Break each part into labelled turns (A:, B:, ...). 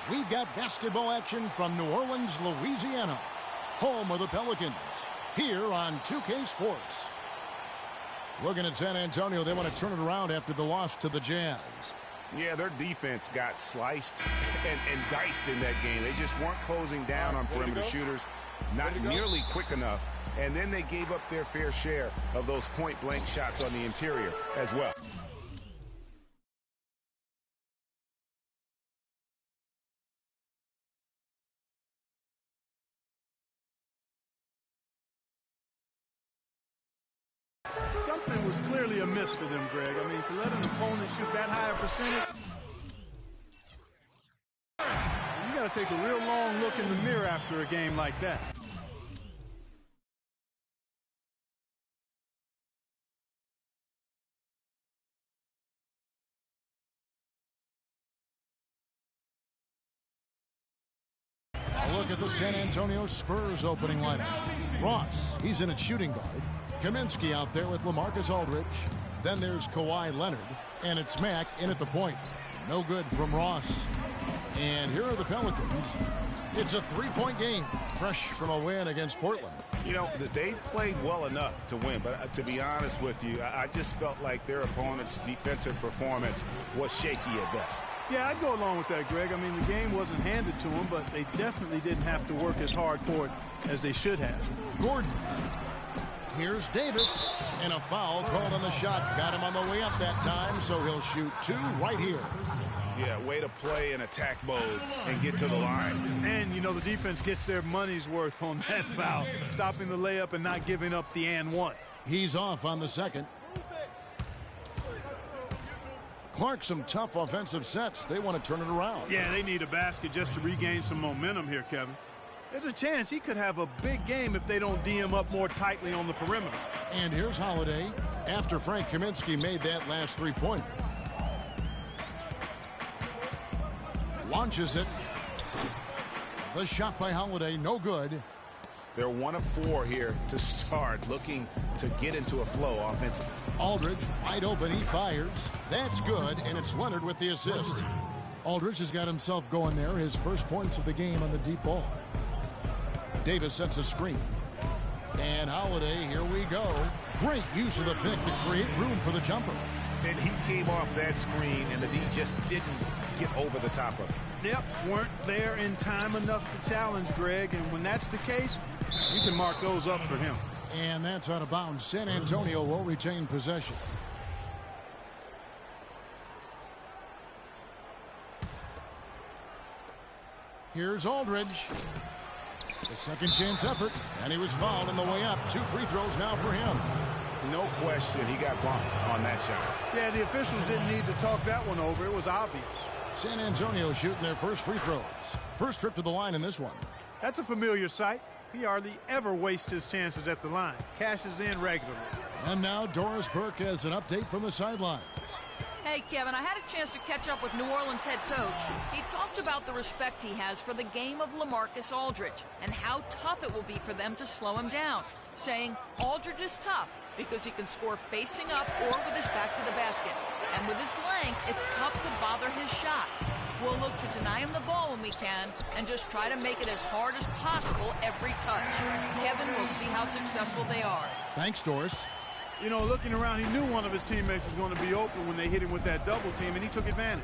A: we've got basketball action from New Orleans, Louisiana, home of the Pelicans, here on 2K Sports. Looking at San Antonio, they want to turn it around after the loss to the Jazz.
B: Yeah, their defense got sliced and diced in that game. They just weren't closing down on perimeter shooters, not nearly quick enough. And then they gave up their fair share of those point-blank shots on the interior as well.
C: Something was clearly amiss for them, Greg. I mean, to let an opponent shoot that high a percentage, you got to take a real long look in the mirror after a game like that.
A: A look at the San Antonio Spurs opening lineup. Ross, he's in at shooting guard. Kaminsky out there with LaMarcus Aldridge. Then there's Kawhi Leonard. And it's Mack in at the point. No good from Ross. And here are the Pelicans. It's a three-point game, fresh from a win against Portland.
B: You know, they played well enough to win, but to be honest with you, I just felt like their opponent's defensive performance was shaky at best.
C: Yeah, I'd go along with that, Greg. I mean, the game wasn't handed to them, but they definitely didn't have to work as hard for it as they should have.
A: Gordon. Here's Davis, and a foul called on the shot. Got him on the way up that time, so he'll shoot two right here.
B: Yeah, way to play in attack mode and get to the line.
C: And, you know, the defense gets their money's worth on that foul, stopping the layup and not giving up the and one.
A: He's off on the second. Clark, some tough offensive sets. They want to turn it around.
C: Yeah, they need a basket just to regain some momentum here, Kevin. There's a chance he could have a big game if they don't D him up more tightly on the perimeter.
A: And here's Holiday after Frank Kaminsky made that last three-pointer. Launches it. The shot by Holiday, no good.
B: They're 1 of 4 here to start, looking to get into a flow offensively.
A: Aldridge wide open, he fires. That's good, and it's Leonard with the assist. Aldridge has got himself going there, his first points of the game on the deep ball. Davis sets a screen. And Holiday, here we go. Great use of the pick to create room for the jumper.
B: And he came off that screen, and the D just didn't get over the top of it.
C: Yep, weren't there in time enough to challenge, Greg. And when that's the case, you can mark those up for him.
A: And that's out of bounds. San Antonio will retain possession. Here's Aldridge. The second chance effort, and he was fouled on the way up. 2 free throws now for him.
B: No question, he got bumped on that shot.
C: Yeah, the officials didn't need to talk that one over. It was obvious.
A: San Antonio shooting their first free throws. First trip to the line in this one.
C: That's a familiar sight. He hardly ever wastes his chances at the line. Cashes in regularly.
A: And now Doris Burke has an update from the sidelines.
D: Hey, Kevin, I had a chance to catch up with New Orleans head coach. He talked about the respect he has for the game of LaMarcus Aldridge and how tough it will be for them to slow him down, saying Aldridge is tough because he can score facing up or with his back to the basket. And with his length, it's tough to bother his shot. We'll look to deny him the ball when we can and just try to make it as hard as possible every touch. Kevin, will see how successful they are.
A: Thanks, Doris.
C: You know, looking around, he knew one of his teammates was going to be open when they hit him with that double team, and he took advantage.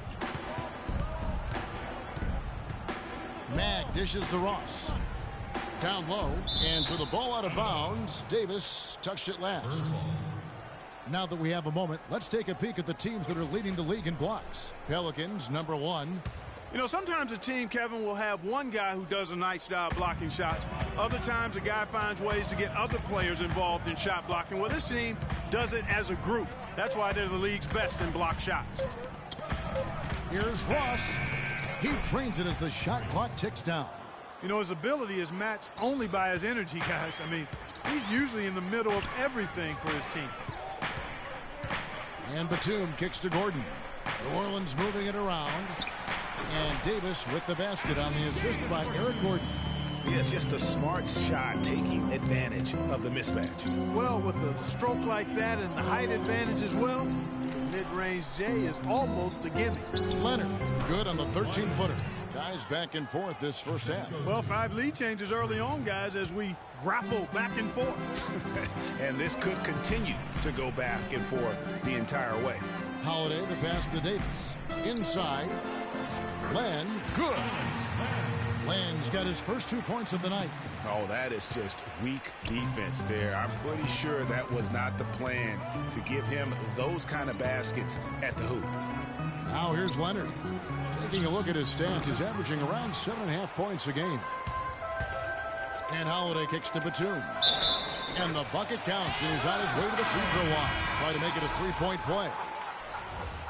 A: Mag dishes to Ross. Down low, and so the ball out of bounds. Davis touched it last. Now that we have a moment, let's take a peek at the teams that are leading the league in blocks. Pelicans, number 1.
C: You know, sometimes a team, Kevin, will have one guy who does a nice job blocking shots. Other times, a guy finds ways to get other players involved in shot blocking. Well, this team does it as a group. That's why they're the league's best in block shots.
A: Here's Ross. He trains it as the shot clock ticks down.
C: You know, his ability is matched only by his energy, guys. I mean, he's usually in the middle of everything for his team.
A: And Batum kicks to Gordon. New Orleans moving it around. And Davis with the basket on the assist by Eric Gordon.
B: Yeah, it's just a smart shot taking advantage of the mismatch.
C: Well, with a stroke like that and the height advantage as well, the mid-range J is almost a gimme.
A: Leonard, good on the 13-footer. Guys back and forth this first half.
C: Well, 5 lead changes early on, guys, as we grapple back and forth.
B: And this could continue to go back and forth the entire way.
A: Holiday, the pass to Davis. Inside. Len, good. Len's got his first 2 points of the night.
B: Oh, that is just weak defense there. I'm pretty sure that was not the plan to give him those kind of baskets at the hoop.
A: Now here's Leonard. Taking a look at his stats, he's averaging around 7.5 points a game. And Holiday kicks to Batum. And the bucket counts. He's on his way to the free throw line. Try to make it a 3-point play.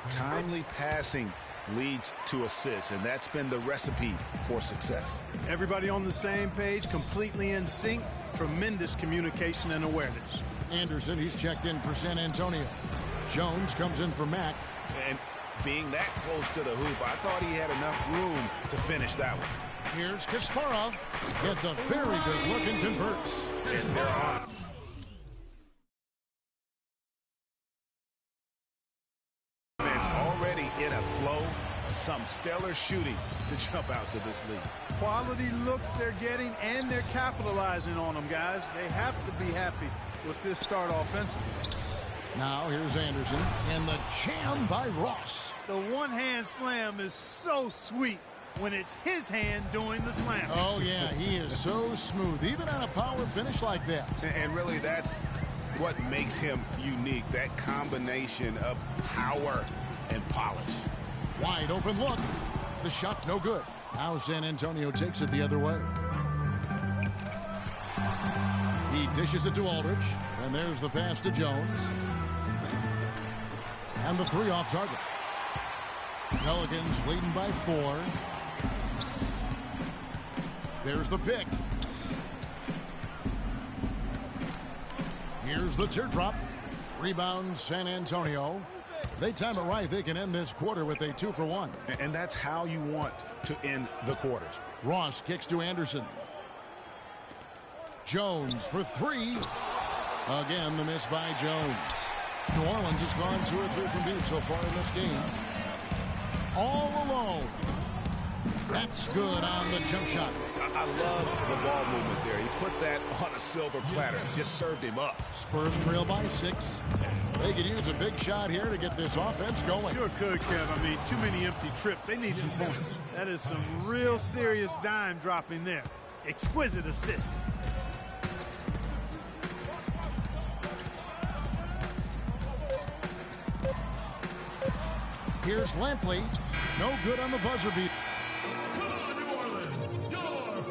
B: Timely passing leads to assists, and that's been the recipe for success.
C: Everybody on the same page, completely in sync. Tremendous communication and awareness.
A: Anderson, he's checked in for San Antonio. Jones comes in for Mack.
B: And being that close to the hoop, I thought he had enough room to finish that one.
A: Here's Kasparov. Gets a very good look and converts.
B: And they're on. Already in a flow, some stellar shooting to jump out to this lead.
C: Quality looks they're getting, and they're capitalizing on them, guys. They have to be happy with this start offensively.
A: Now here's Anderson, and the jam by Ross.
C: The one-hand slam is so sweet when it's his hand doing the slam.
A: Oh, yeah, he is so smooth, even on a power finish like that.
B: And really, that's what makes him unique, that combination of power and polish.
A: Wide open look. The shot no good. Now San Antonio takes it the other way. He dishes it to Aldridge, and there's the pass to Jones. And the 3 off target. Pelicans leading by 4. There's the pick. Here's the teardrop. Rebound San Antonio. If they time it right, they can end this quarter with a 2 for 1.
B: And that's how you want to end the quarters.
A: Ross kicks to Anderson. Jones for 3. Again, the miss by Jones. New Orleans has gone 2 or 3 from deep so far in this game. All alone. That's good on the jump shot.
B: I love the ball movement there. He put that on a silver platter. Just served him up.
A: Spurs trail by 6. They could use a big shot here to get this offense going.
C: Sure could, Kev. I mean, too many empty trips. They need some points. That is some real serious dime dropping there. Exquisite assist.
A: Here's Lampley. No good on the buzzer beat.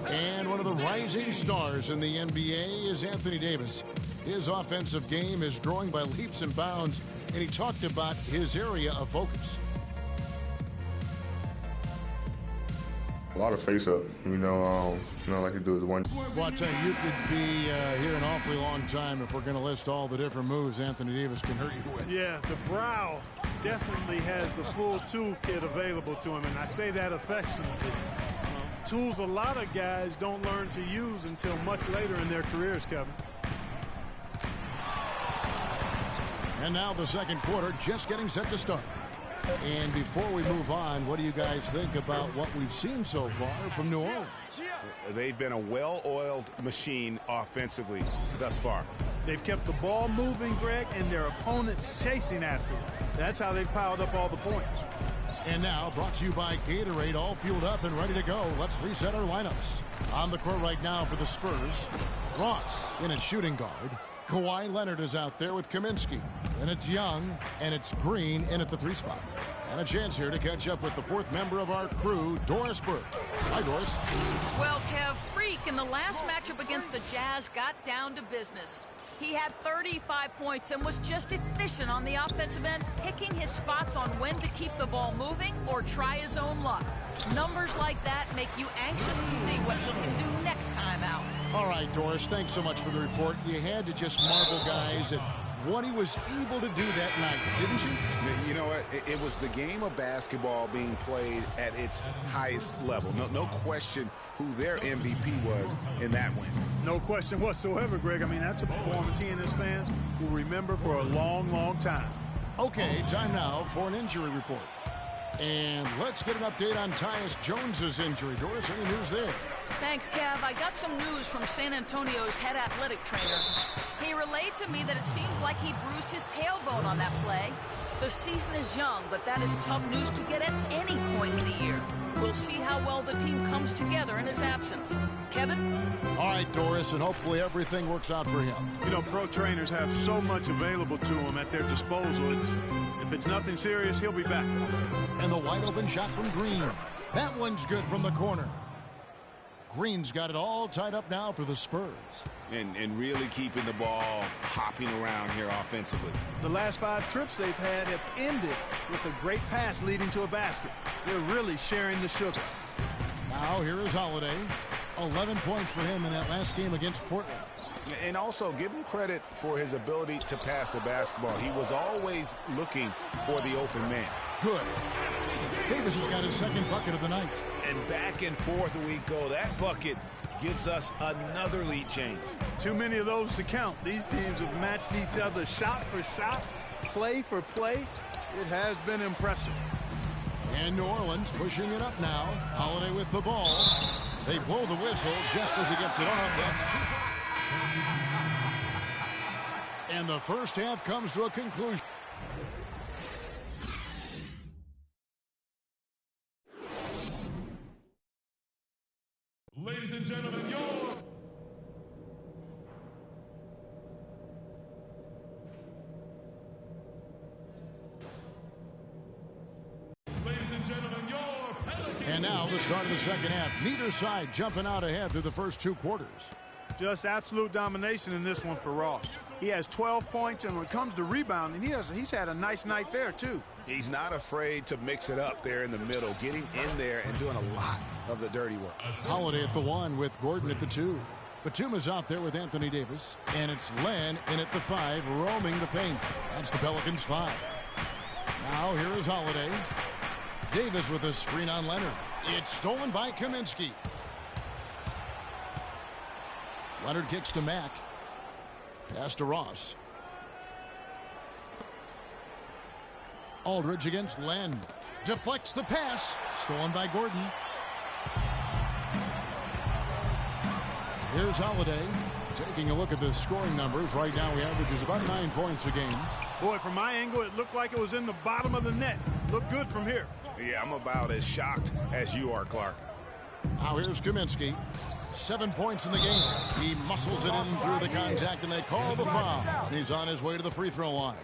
A: And one of the rising stars in the NBA is Anthony Davis. His offensive game is growing by leaps and bounds, and he talked about his area of focus.
E: A lot of face-up, like you do the one.
A: Well, I tell you, you could be here an awfully long time if we're going to list all the different moves Anthony Davis can hurt you with.
C: Yeah, the brow definitely has the full toolkit available to him, and I say that affectionately. Tools a lot of guys don't learn to use until much later in their careers, Kevin.
A: And now the second quarter just getting set to start. And before we move on, what do you guys think about what we've seen so far from New Orleans?
B: They've been a well-oiled machine offensively thus far.
C: They've kept the ball moving, Greg, and their opponents chasing after it. That's how they've piled up all the points.
A: And now, brought to you by Gatorade, all fueled up and ready to go. Let's reset our lineups. On the court right now for the Spurs, Ross in at shooting guard. Kawhi Leonard is out there with Kaminsky. And it's Young, and it's Green in at the 3 spot. And a chance here to catch up with the 4th member of our crew, Doris Burke. Hi, Doris.
D: Well, Kev, Freak in the last matchup against the Jazz got down to business. He had 35 points and was just efficient on the offensive end, picking his spots on when to keep the ball moving or try his own luck. Numbers like that make you anxious to see what he can do next time out.
A: All right, Doris, thanks so much for the report. You had to just marvel, guys, at what he was able to do that night, didn't you?
B: You know what? It was the game of basketball being played at its highest level. No question who their MVP was in that win.
C: No question whatsoever, Greg. I mean, that's a performance he and his fans will remember for a long, long time.
A: Okay, time now for an injury report. And let's get an update on Tyus Jones's injury. Doris, any news there?
D: Thanks, Kev. I got some news from San Antonio's head athletic trainer. He relayed to me that it seems like he bruised his tailbone on that play. The season is young, but that is tough news to get at any point in the year. We'll see how well the team comes together in his absence. Kevin?
A: All right, Doris, and hopefully everything works out for him.
C: You know, pro trainers have so much available to them at their disposal. If it's nothing serious, he'll be back.
A: And the wide open shot from Green. That one's good from the corner. Green's got it all tied up now for the Spurs.
B: And really keeping the ball hopping around here offensively.
C: The last 5 trips they've had have ended with a great pass leading to a basket. They're really sharing the sugar.
A: Now here is Holiday. 11 points for him in that last game against Portland.
B: And also give him credit for his ability to pass the basketball. He was always looking for the open man.
A: Good. Davis has got his second bucket of the night.
F: And back and forth we go. That bucket gives us another lead change.
C: Too many of those to count. These teams have matched each other shot for shot, play for play. It has been impressive.
A: And New Orleans pushing it up now. Holiday with the ball. They blow the whistle just as he gets it off. That's 2. And the first half comes to a conclusion.
G: Ladies and gentlemen,
A: And now the start of the second half. Neither side jumping out ahead through the first 2 quarters.
C: Just absolute domination in this one for Ross. He has 12 points, and when it comes to rebounding, he's had a nice night there, too.
B: He's not afraid to mix it up there in the middle, getting in there and doing a lot of the dirty work.
A: Holiday at the 1 with Gordon at the 2. Batum is out there with Anthony Davis. And it's Len in at the 5, roaming the paint. That's the Pelicans' 5. Now here is Holiday. Davis with a screen on Leonard. It's stolen by Kaminsky. Leonard kicks to Mack. Pass to Ross. Aldridge against Len. Deflects the pass. Stolen by Gordon. Here's Holiday. Taking a look at the scoring numbers. Right now he averages about 9 points a game.
C: Boy, from my angle, it looked like it was in the bottom of the net. Looked good from here.
B: Yeah, I'm about as shocked as you are, Clark.
A: Now here's Kaminsky. 7 points in the game. He muscles it in through the contact, and they call the foul. He's on his way to the free throw line.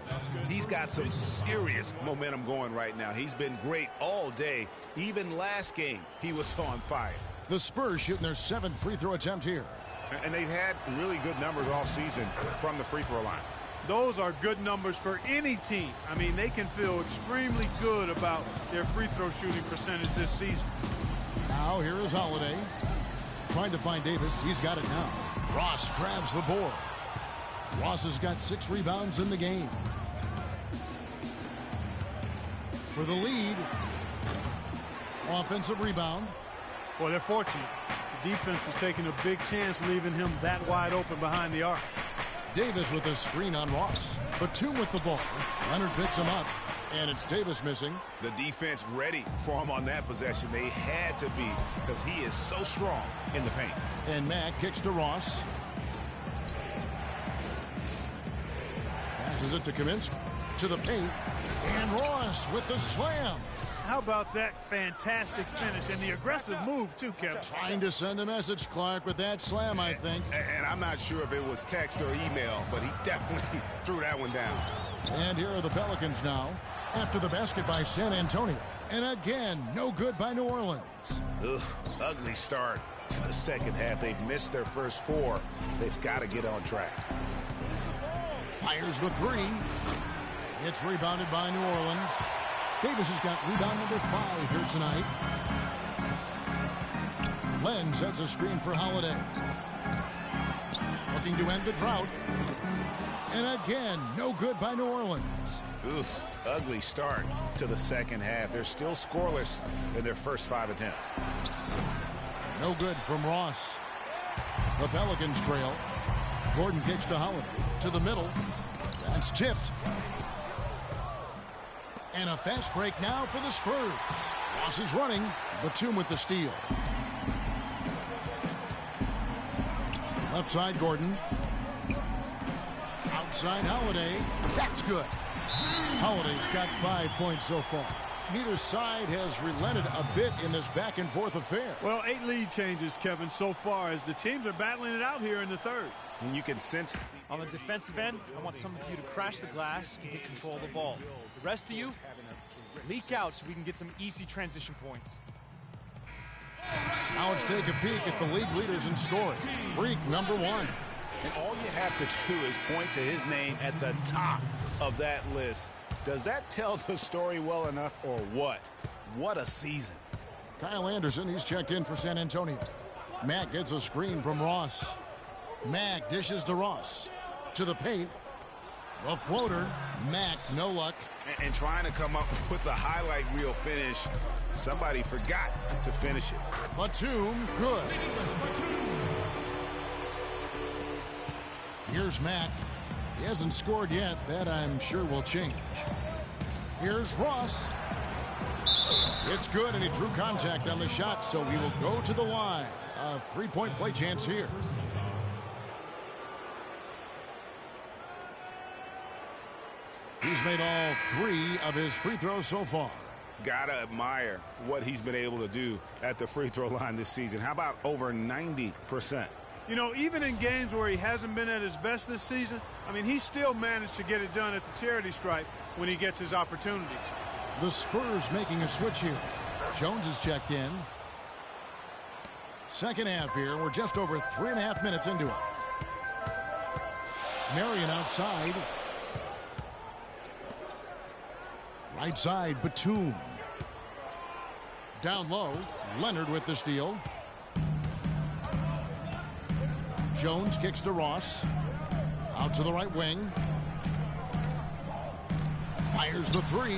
F: He's got some serious momentum going right now. He's been great all day. Even last game, he was on fire.
A: The Spurs shooting their 7th free throw attempt here.
B: And they've had really good numbers all season from the free throw line.
C: Those are good numbers for any team. I mean, they can feel extremely good about their free throw shooting percentage this season.
A: Now here is Holiday. Trying to find Davis. He's got it now. Ross grabs the board. Ross has got 6 rebounds in the game. For the lead. Offensive rebound.
C: Well, they're fortunate. The defense was taking a big chance leaving him that wide open behind the arc.
A: Davis with a screen on Ross. Batum with the ball. Leonard picks him up. And it's Davis missing.
B: The defense ready for him on that possession. They had to be, because he is so strong in the paint.
A: And Mack kicks to Ross. Passes it to Kaminsky. To the paint. And Ross with the slam.
C: How about that fantastic finish and the aggressive move, too, Kevin?
A: Trying to send a message, Clark, with that slam, I think.
B: And I'm not sure if it was text or email, but he definitely threw that one down.
A: And here are the Pelicans now. After the basket by San Antonio. And again, no good by New Orleans.
F: Ugh, ugly start to the second half. They've missed their first 4. They've got to get on track.
A: Fires the 3. It's rebounded by New Orleans. Davis has got rebound number 5 here tonight. Len sets a screen for Holiday. Looking to end the drought. And again, no good by New Orleans.
F: Oof, ugly start to the second half. They're still scoreless in their first 5 attempts.
A: No good from Ross. The Pelicans trail. Gordon kicks to Holiday. To the middle. That's tipped. And a fast break now for the Spurs. Ross is running. Batum with the steal. Left side, Gordon. Outside, Holiday. That's good. Holiday's got 5 points so far. Neither side has relented a bit in this back-and-forth affair.
C: Well, 8 lead changes, Kevin, so far as the teams are battling it out here in the third.
B: And you can sense.
G: On the defensive end, I want some of you to crash the glass and get control of the ball. The rest of you, leak out so we can get some easy transition points.
A: Now let's take a peek at the league leaders in scoring. Freak number 1.
B: And all you have to do is point to his name at the top of that list. Does that tell the story well enough or what? What a season.
A: Kyle Anderson, he's checked in for San Antonio. Mack gets a screen from Ross. Mack dishes to Ross. To the paint. The floater. Mack, no luck.
B: And trying to come up with the highlight reel finish. Somebody forgot to finish it.
A: Batum, good. Here's Mack. He hasn't scored yet. That, I'm sure, will change. Here's Ross. It's good, and he drew contact on the shot, so he will go to the line. A three-point play chance here. He's made all 3 of his free throws so far.
B: Gotta admire what he's been able to do at the free throw line this season. How about over 90%?
C: You know, even in games where he hasn't been at his best this season, I mean, he still managed to get it done at the charity stripe when he gets his opportunities.
A: The Spurs making a switch here. Jones is checked in. Second half here. We're just over 3.5 minutes into it. Marion outside. Right side, Batum. Down low, Leonard with the steal. Jones kicks to Ross. Out to the right wing. Fires the 3.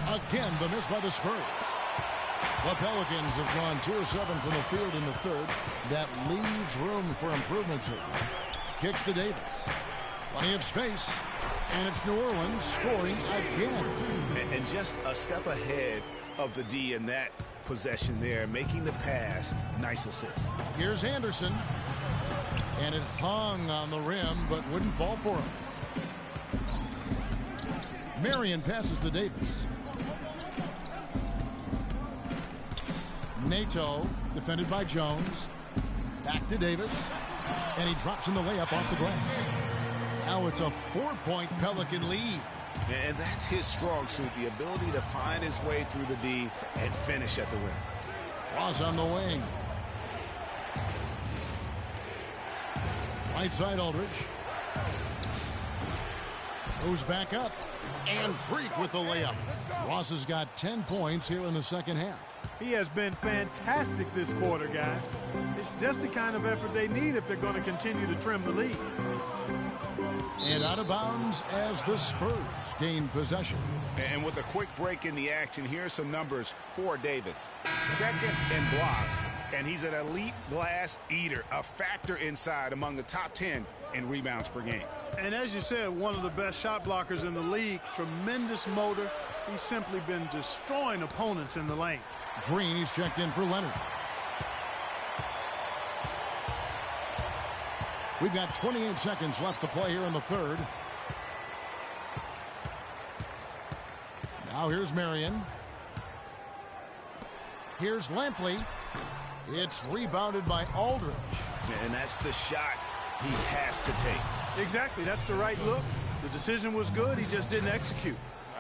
A: Again, the miss by the Spurs. The Pelicans have gone 2 of 7 from the field in the third. That leaves room for improvements here. Kicks to Davis. Plenty of space. And it's New Orleans scoring again.
B: And just a step ahead of the D in that possession there, making the pass. Nice assist.
A: Here's Anderson. And it hung on the rim, but wouldn't fall for him. Marion passes to Davis. Nato, defended by Jones. Back to Davis. And he drops in the layup off the glass. Now it's a 4-point Pelican lead.
B: And that's his strong suit, the ability to find his way through the D and finish at the rim.
A: Ross on the wing. Right side, Aldridge. Goes back up. And Freak with the layup. Ross has got 10 points here in the second half.
C: He has been fantastic this quarter, guys. It's just the kind of effort they need if they're going to continue to trim the lead.
B: And out of bounds as the Spurs gain possession. And with a quick break in the action, here's some numbers for Davis. Second in blocks, and he's an elite glass eater, a factor inside among the top 10 in rebounds per game.
C: And as you said, one of the best shot blockers in the league. Tremendous motor. He's simply been destroying opponents in the lane.
A: Green, he's checked in for Leonard. We've got 28 seconds left to play here in the third. Now here's Marion. Here's Lampley. It's rebounded by Aldridge.
B: And that's the shot he has to take.
C: Exactly. That's the right look. The decision was good. He just didn't execute.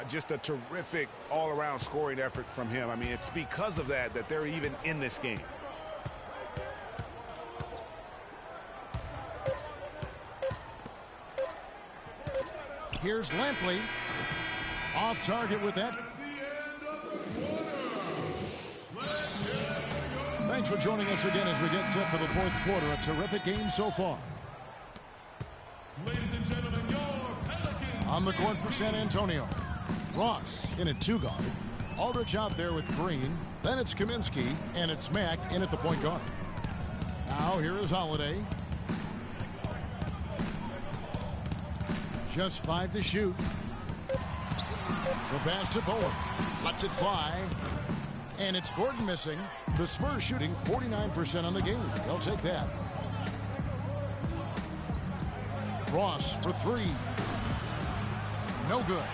B: Just a terrific all-around scoring effort from him. I mean, it's because of that they're even in this game.
A: Here's Lampley. Off target with that. Thanks for joining us again as we get set for the fourth quarter. A terrific game so far.
H: Ladies and gentlemen, your Pelicans.
A: On the court for San Antonio. Ross in at 2 guard. Aldridge out there with Green. Then it's Kaminsky, and it's Mack in at the point guard. Now here is Holiday. Just 5 to shoot. The pass to Bowen. Lets it fly. And it's Gordon missing. The Spurs shooting 49% on the game. They'll take that. Ross for three. No good.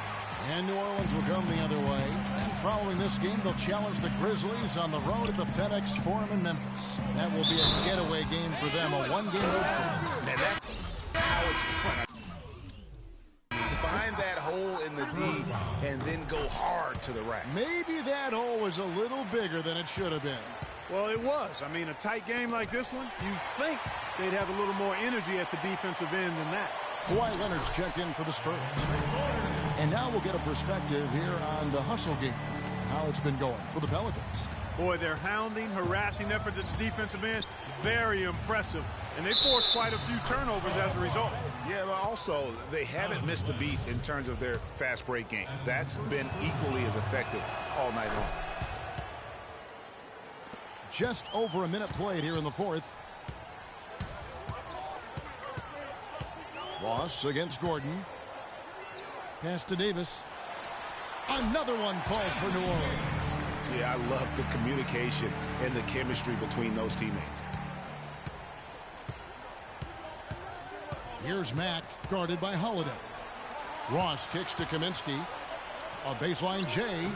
A: And New Orleans will come the other way. And following this game, they'll challenge the Grizzlies on the road at the FedEx Forum in Memphis. That will be a getaway game for them, a one-game road trip.
B: And that's how it's fun. Find that hole in the D and then go hard to the rack.
A: Maybe that hole was a little bigger than it should have been.
C: Well, it was. I mean, a tight game like this one, you think they'd have a little more energy at the defensive end than that.
A: Kawhi Leonard's checked in for the Spurs. And now we'll get a perspective here on the hustle game, how it's been going for the Pelicans.
C: Boy, their hounding, harassing effort at the defensive end, very impressive. And they forced quite a few turnovers as a result.
B: Yeah, but also, they haven't missed a beat in terms of their fast break game. That's been equally as effective all night long.
A: Just over a minute played here in the fourth. Ross against Gordon. Pass to Davis. Another one falls for New Orleans.
B: Yeah, I love the communication and the chemistry between those teammates.
A: Here's Mack, guarded by Holiday. Ross kicks to Kaminsky. A baseline J.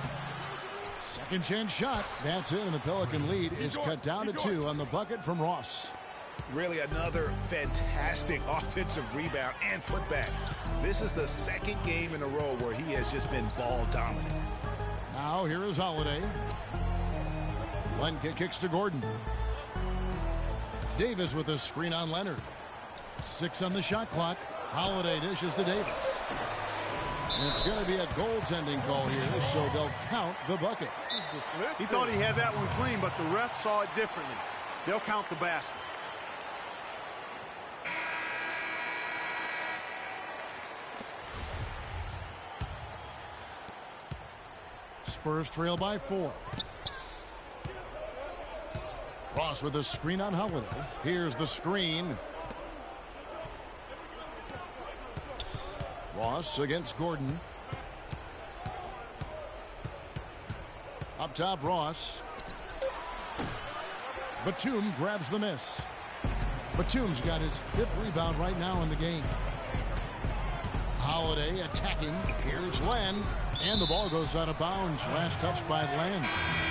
A: Second chance shot. That's it, and the Pelican lead is cut down to 2 on the bucket from Ross.
B: Really another fantastic offensive rebound and putback. This is the second game in a row where he has just been ball dominant.
A: Now here is Holiday. Lenke kicks to Gordon. Davis with a screen on Leonard. 6 on the shot clock. Holiday dishes to Davis. And it's going to be a goaltending call here, so they'll count the bucket.
C: He thought he had that one clean, but the ref saw it differently. They'll count the basket.
A: Spurs trail by 4. Ross with a screen on Holiday. Here's the screen. Ross against Gordon. Up top, Ross. Batum grabs the miss. Batum's got his 5th rebound right now in the game. Holiday attacking. Here's Len. And the ball goes out of bounds. Last touch by Len.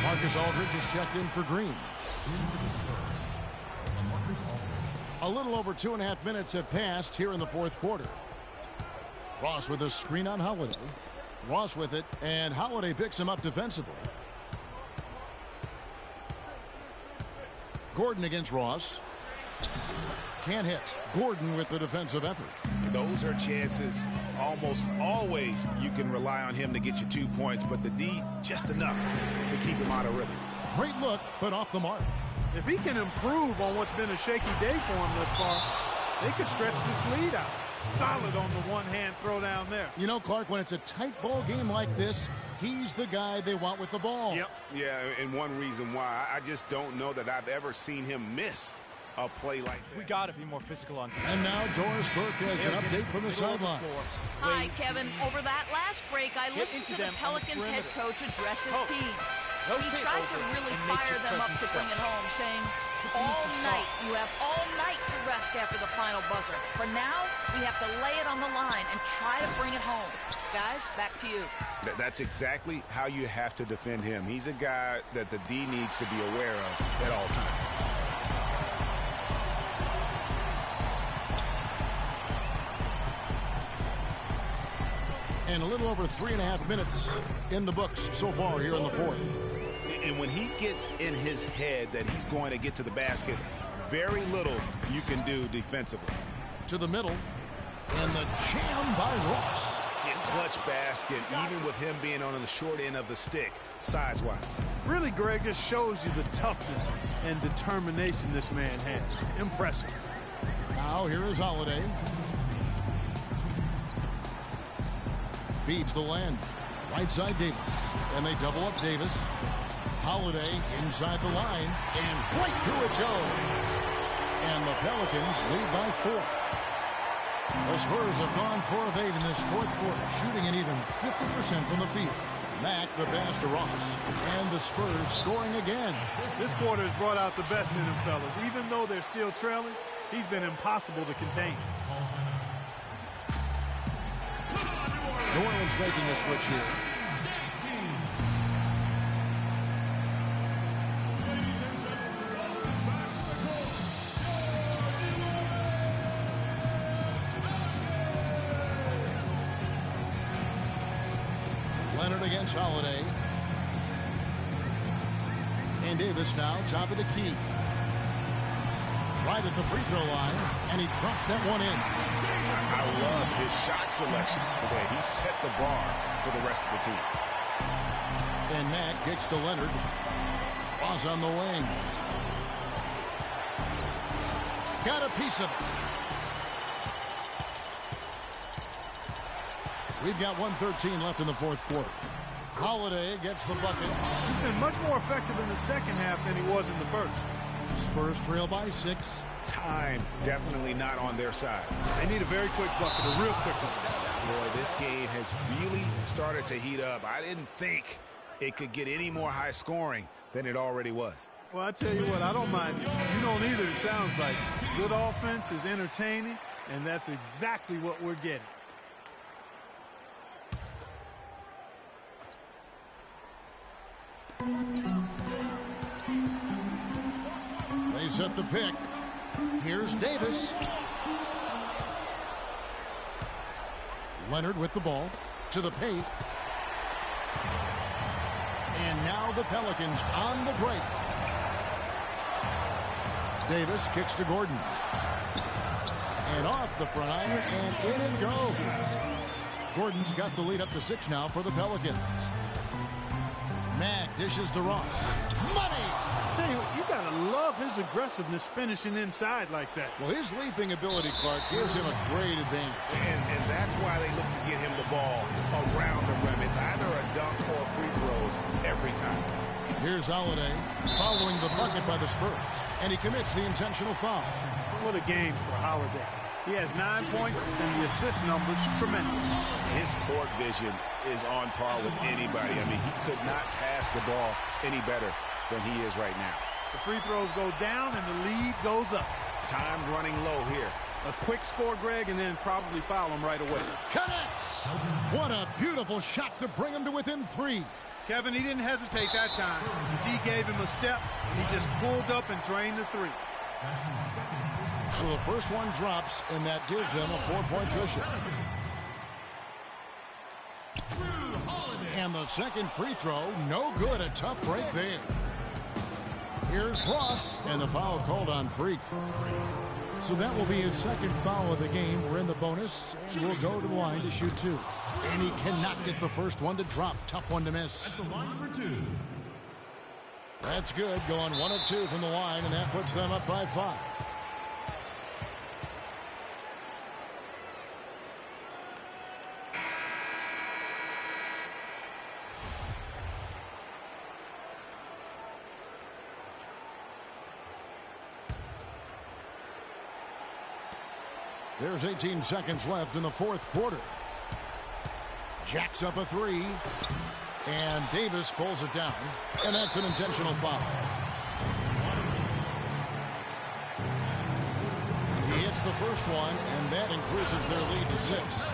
A: Marcus Aldridge is checked in for Green. A little over 2.5 minutes have passed here in the fourth quarter. Ross with a screen on Holiday. Ross with it, and Holiday picks him up defensively. Gordon against Ross. Can't hit. Gordon with the defensive effort.
B: Those are chances. Almost always you can rely on him to get you 2 points, but the D just enough to keep him out of rhythm.
A: Great look, but off the mark.
C: If he can improve on what's been a shaky day for him thus far, they could stretch this lead out. Solid on the one-hand throw down there.
A: You know, Clark, when it's a tight ball game like this, he's the guy they want with the ball.
C: Yep.
B: Yeah, and one reason why, I just don't know that I've ever seen him miss a play like that.
G: We got to be more physical on defense.
A: And now Doris Burke has an update from the sideline.
D: Hi, Kevin. Over that last break, I listened to the Pelicans head coach address his team. He tried to really fire them up to bring it home, saying, all night, you have all night to rest after the final buzzer. For now, we have to lay it on the line and try to bring it home. Guys, back to you.
B: That's exactly how you have to defend him. He's a guy that the D needs to be aware of at all times.
A: And a little over 3.5 minutes in the books so far here in the fourth.
B: And when he gets in his head that he's going to get to the basket, very little you can do defensively.
A: To the middle. And the jam by Ross.
B: In clutch basket, even with him being on the short end of the stick, size-wise.
C: Really, Greg, just shows you the toughness and determination this man has. Impressive.
A: Now here is Holiday. Feeds the land. Right side Davis. And they double up Davis. Holiday inside the line. And right through it goes. And the Pelicans lead by 4. The Spurs have gone 4 of 8 in this fourth quarter, shooting an even 50% from the field. Mack the pass to Ross, and the Spurs scoring again.
C: This quarter has brought out the best in them, fellas. Even though they're still trailing, he's been impossible to contain.
A: New Orleans making a switch here. Leonard against Holiday. And Davis now top of the key. Right at the free throw line, and he drops that one in.
B: I love his shot selection today. He set the bar for the rest of the team.
A: And Mack kicks to Leonard. Ross on the wing. Got a piece of it. We've got 1:13 left in the fourth quarter. Holiday gets the bucket.
C: He's been much more effective in the second half than he was in the first.
A: Spurs trail by 6.
B: Time definitely not on their side.
C: They need a very quick bucket, a real quick one.
B: Boy, this game has really started to heat up. I didn't think it could get any more high scoring than it already was.
C: Well, I tell you what, I don't mind. You don't either, it sounds like. Good offense is entertaining, and that's exactly what we're getting.
A: They set the pick. Here's Davis. Leonard with the ball to the paint. And now the Pelicans on the break. Davis kicks to Gordon. And off the front iron, and in it goes. Gordon's got the lead up to 6 now for the Pelicans. Mack dishes to Ross. Money!
C: I tell you what, you gotta love his aggressiveness finishing inside like that.
A: Well, his leaping ability, Clark, gives him a great advantage.
B: And that's why they look to get him the ball around the rim. It's either a dunk or free throws every time.
A: Here's Holiday following the bucket by the Spurs, and he commits the intentional foul.
C: What a game for Holiday. He has 9 points, and the assist numbers tremendous.
B: His court vision is on par with anybody. I mean, he could not pass the ball any better than he is right now.
C: The free throws go down, and the lead goes up.
B: Time running low here.
C: A quick score, Greg, and then probably foul him right away.
A: Connects! What a beautiful shot to bring him to within 3.
C: Kevin, he didn't hesitate that time. D gave him a step. He just pulled up and drained the 3.
A: So the first one drops, and that gives them a 4-point cushion. And the second free throw, no good. A tough break there. Here's Ross, and the foul called on Freak. So that will be his second foul of the game. We're in the bonus, and we'll go to the line to shoot 2. And he cannot get the first one to drop. Tough one to miss.
H: At the line for 2.
A: That's good. Going 1 of 2 from the line, and that puts them up by 5. There's 18 seconds left in the fourth quarter. Jacks up a 3. And Davis pulls it down. And that's an intentional foul. He hits the first one, and that increases their lead to 6.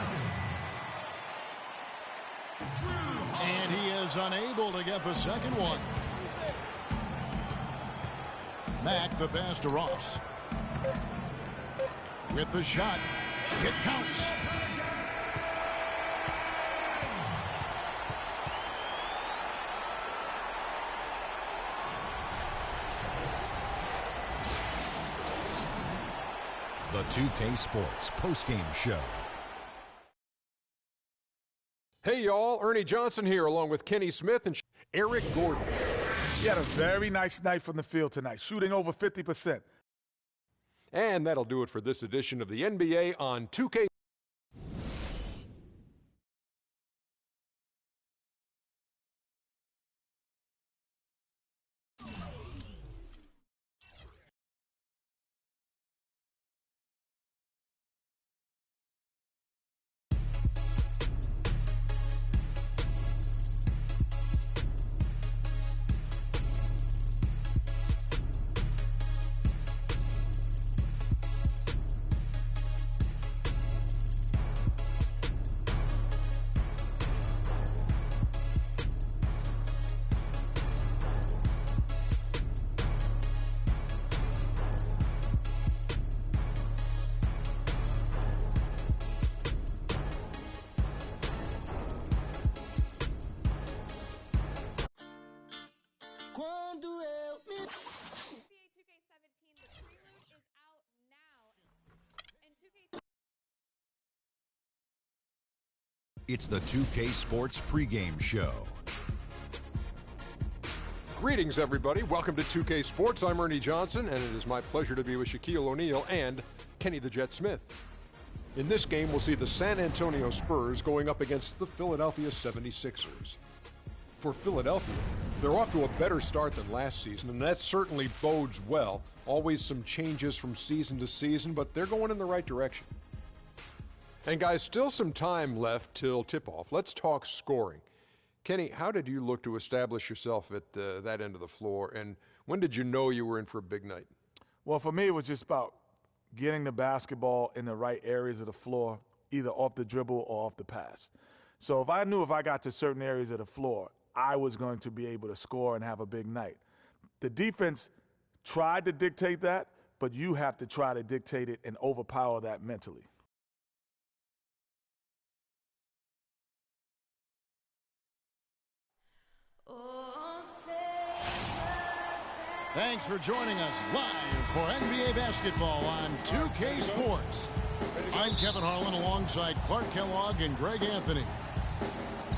A: And he is unable to get the second one. Mack the pass to Ross. With the shot, it counts.
I: The 2K Sports postgame show.
J: Hey, y'all. Ernie Johnson here, along with Kenny Smith and Eric Gordon.
K: He had a very nice night from the field tonight, shooting over 50%.
J: And that'll do it for this edition of the NBA on 2K.
I: It's the 2K Sports pregame show.
J: Greetings, everybody. Welcome to 2K Sports. I'm Ernie Johnson, and it is my pleasure to be with Shaquille O'Neal and Kenny the Jet Smith. In this game, we'll see the San Antonio Spurs going up against the Philadelphia 76ers. For Philadelphia, they're off to a better start than last season, and that certainly bodes well. Always some changes from season to season, but they're going in the right direction. And guys, still some time left till tip-off. Let's talk scoring. Kenny, how did you look to establish yourself at that end of the floor, and when did you know you were in for a big night?
K: Well, for me, it was just about getting the basketball in the right areas of the floor, either off the dribble or off the pass. So if I knew if I got to certain areas of the floor, I was going to be able to score and have a big night. The defense tried to dictate that, but you have to try to dictate it and overpower that mentally.
A: Thanks for joining us live for NBA basketball on 2K Sports. I'm Kevin Harlan alongside Clark Kellogg and Greg Anthony.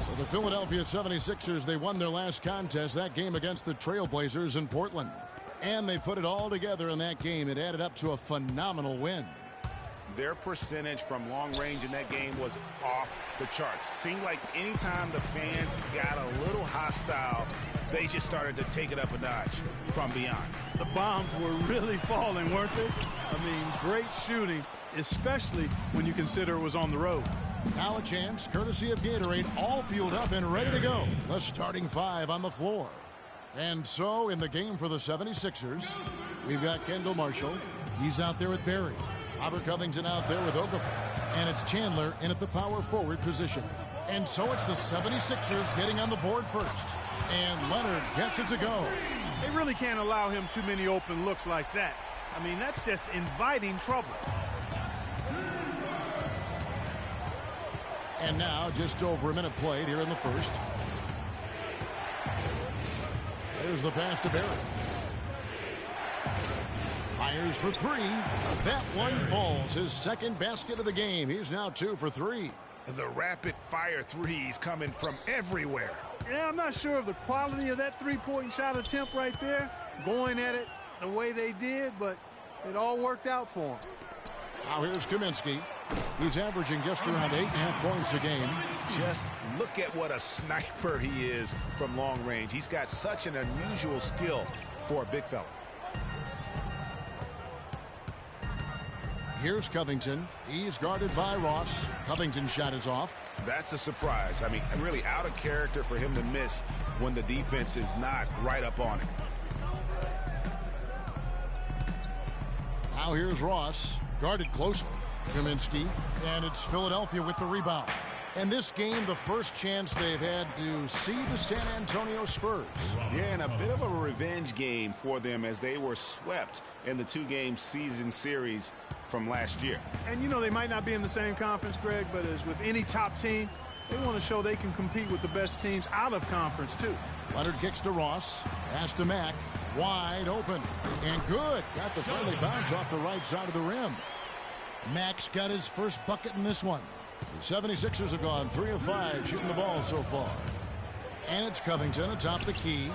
A: For the Philadelphia 76ers, they won their last contest, that game against the Trailblazers in Portland. And they put it all together in that game. It added up to a phenomenal win.
B: Their percentage from long range in that game was off the charts. Seemed like anytime the fans got a little hostile, they just started to take it up a notch from beyond.
C: The bombs were really falling, weren't they? I mean, great shooting, especially when you consider it was on the road.
A: Now a chance, courtesy of Gatorade, all fueled up and ready to go. The starting five on the floor. And so in the game for the 76ers, we've got Kendall Marshall. He's out there with Barry. Robert Covington out there with Okafor. And it's Chandler in at the power forward position. And so it's the 76ers getting on the board first. And Leonard gets it to go.
C: They really can't allow him too many open looks like that. I mean, that's just inviting trouble.
A: And now just over a minute played here in the first. There's the pass to Barry. Fires for three. That one falls. His second basket of the game. He's now 2 for 3.
F: The rapid fire threes coming from everywhere.
C: Yeah, I'm not sure of the quality of that three-point shot attempt right there, going at it the way they did, but it all worked out for him.
A: Now here's Kaminsky. He's averaging just around 8.5 points a game.
F: Just look at what a sniper he is from long range. He's got such an unusual skill for a big fella.
A: Here's Covington. He's guarded by Ross. Covington's shot is off.
B: That's a surprise. I mean, really out of character for him to miss when the defense is not right up on it.
A: Now here's Ross, guarded closely. Kaminsky, and it's Philadelphia with the rebound. And this game, the first chance they've had to see the San Antonio Spurs.
B: Yeah, and a bit of a revenge game for them as they were swept in the 2-game season series from last year.
C: And you know, they might not be in the same conference, Greg, but as with any top team, they want to show they can compete with the best teams out of conference too.
A: Leonard kicks to Ross, pass to Mack, wide open, and good. Got the friendly bounce off the right side of the rim. Mack's got his first bucket in this one. The 76ers have gone 3 of 5 shooting the ball so far. And it's Covington atop the key.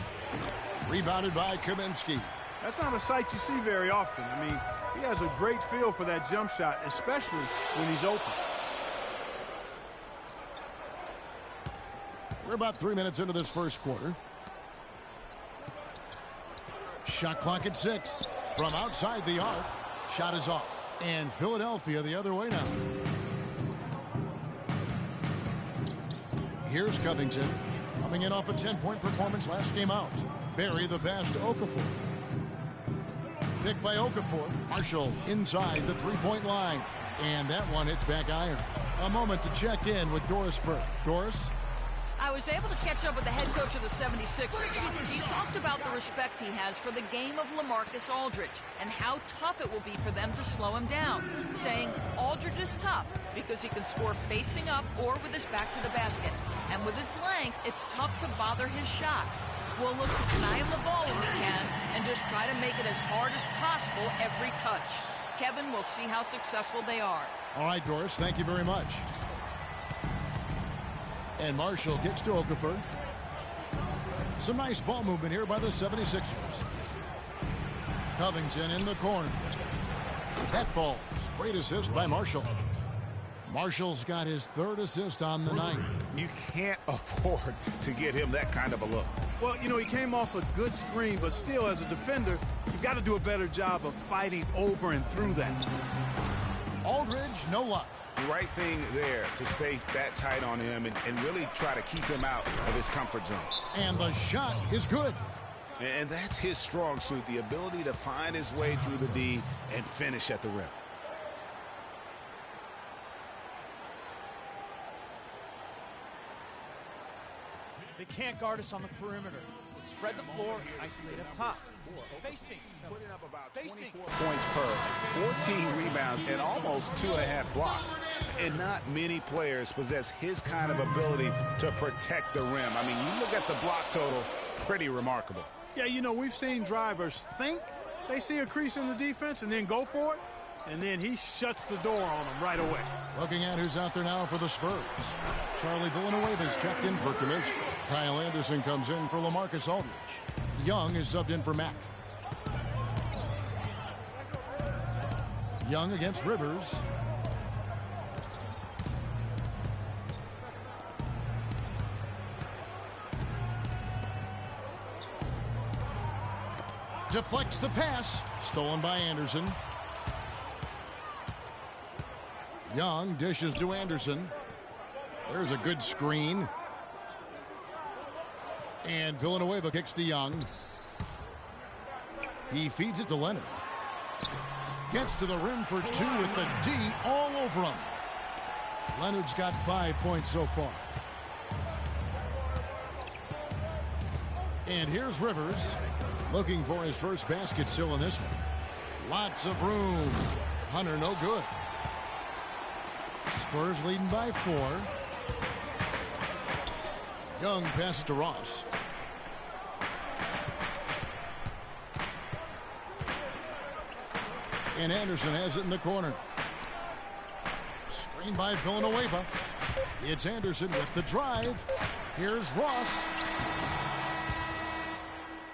A: Rebounded by Kaminsky.
C: That's not a sight you see very often. I mean, he has a great feel for that jump shot, especially when he's open.
A: We're about 3 minutes into this first quarter. Shot clock at 6. From outside the arc, shot is off. And Philadelphia the other way now. Here's Covington, coming in off a 10-point performance last game out. Barry the pass to Okafor. Picked by Okafor. Marshall inside the three-point line. And that one hits back iron. A moment to check in with Doris Burke. Doris?
D: I was able to catch up with the head coach of the 76ers. He talked about the respect he has for the game of LaMarcus Aldridge and how tough it will be for them to slow him down, saying Aldridge is tough because he can score facing up or with his back to the basket. And with his length, it's tough to bother his shot. We'll look to deny him the ball when we can and just try to make it as hard as possible every touch. Kevin, we'll see how successful they are.
A: All right, Doris, thank you very much. And Marshall kicks to Okafor. Some nice ball movement here by the 76ers. Covington in the corner. That falls. Great assist by Marshall. Marshall's got his 3rd assist on the night.
B: You can't afford to get him that kind of a look.
C: Well, you know, he came off a good screen, but still, as a defender, you got to do a better job of fighting over and through that.
A: Aldridge, no luck.
B: The right thing there to stay that tight on him and really try to keep him out of his comfort zone.
A: And the shot is good.
B: And that's his strong suit, the ability to find his way through the D and finish at the rim.
G: They can't guard us on the perimeter. Spread the floor, isolate up top. Spacing.
B: Putting up about 24 points per, 14 rebounds, and almost 2.5 blocks. And not many players possess his kind of ability to protect the rim. I mean, you look at the block total, pretty remarkable.
C: Yeah, you know, we've seen drivers think they see a crease in the defense and then go for it, and then he shuts the door on them right away.
A: Looking at who's out there now for the Spurs. Charlie Villanueva's checked in for Kaminsky. Kyle Anderson comes in for LaMarcus Aldridge. Young is subbed in for Mack. Young against Rivers. Deflects the pass. Stolen by Anderson. Young dishes to Anderson. There's a good screen. And Villanueva kicks to Young. He feeds it to Leonard. Gets to the rim for 2 with the D all over him. Leonard's got 5 points so far. And here's Rivers. Looking for his first basket still in this one. Lots of room. Hunter no good. Spurs leading by 4. Young passes to Ross. And Anderson has it in the corner. Screen by Villanueva. It's Anderson with the drive. Here's Ross.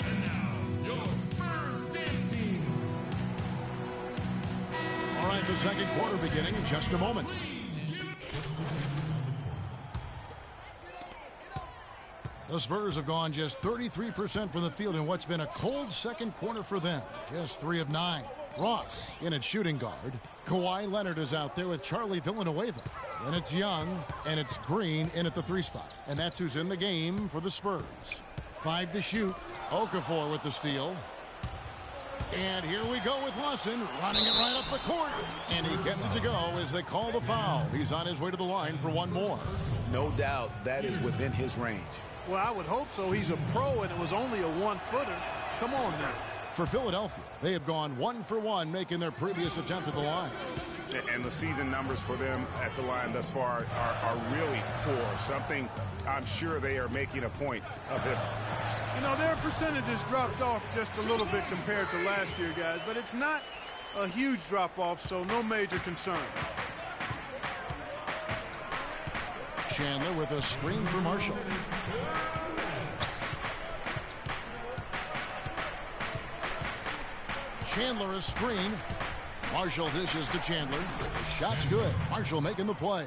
H: And now, your Spurs dance team.
A: All right, the second quarter beginning in just a moment. The Spurs have gone just 33% from the field in what's been a cold second quarter for them. Just 3 of 9. Ross in at shooting guard. Kawhi Leonard is out there with Charlie Villanueva. And it's Young and it's Green in at the 3 spot. And that's who's in the game for the Spurs. 5 to shoot. Okafor with the steal. And here we go with Lawson running it right up the court. And he gets it to go as they call the foul. He's on his way to the line for one more.
B: No doubt that is within his range.
C: Well, I would hope so. He's a pro, and it was only a 1-footer. Come on now.
A: For Philadelphia, they have gone 1 for 1, making their previous attempt at the line.
B: And the season numbers for them at the line thus far are really poor. Something I'm sure they are making a point of emphasis.
C: You know, their percentages dropped off just a little bit compared to last year, guys, but it's not a huge drop-off, so no major concern.
A: Chandler with a screen for Marshall. Chandler a screen. Marshall dishes to Chandler. The shot's good. Marshall making the play.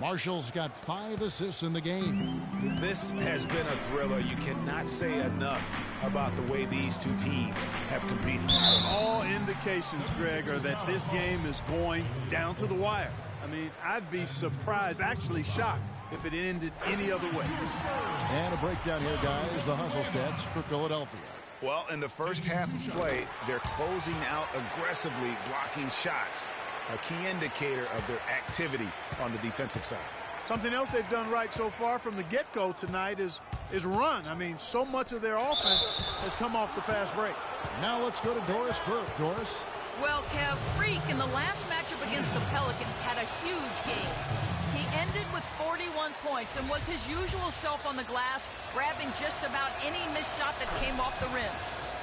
A: Marshall's got 5 assists in the game.
B: This has been a thriller. You cannot say enough about the way these two teams have competed.
C: All indications, Greg, are that this game is going down to the wire. I mean, I'd be surprised, actually shocked, if it ended any other way.
A: And a breakdown here, guys. The hustle stats for Philadelphia.
B: Well, in the first half of play, they're closing out aggressively, blocking shots. A key indicator of their activity on the defensive side.
C: Something else they've done right so far from the get-go tonight is run. I mean, so much of their offense has come off the fast break.
A: Now let's go to Doris Burke. Doris?
D: Well, Kev, Freak in the last matchup against the Pelicans had a huge game. He ended with 41 points and was his usual self on the glass, grabbing just about any missed shot that came off the rim.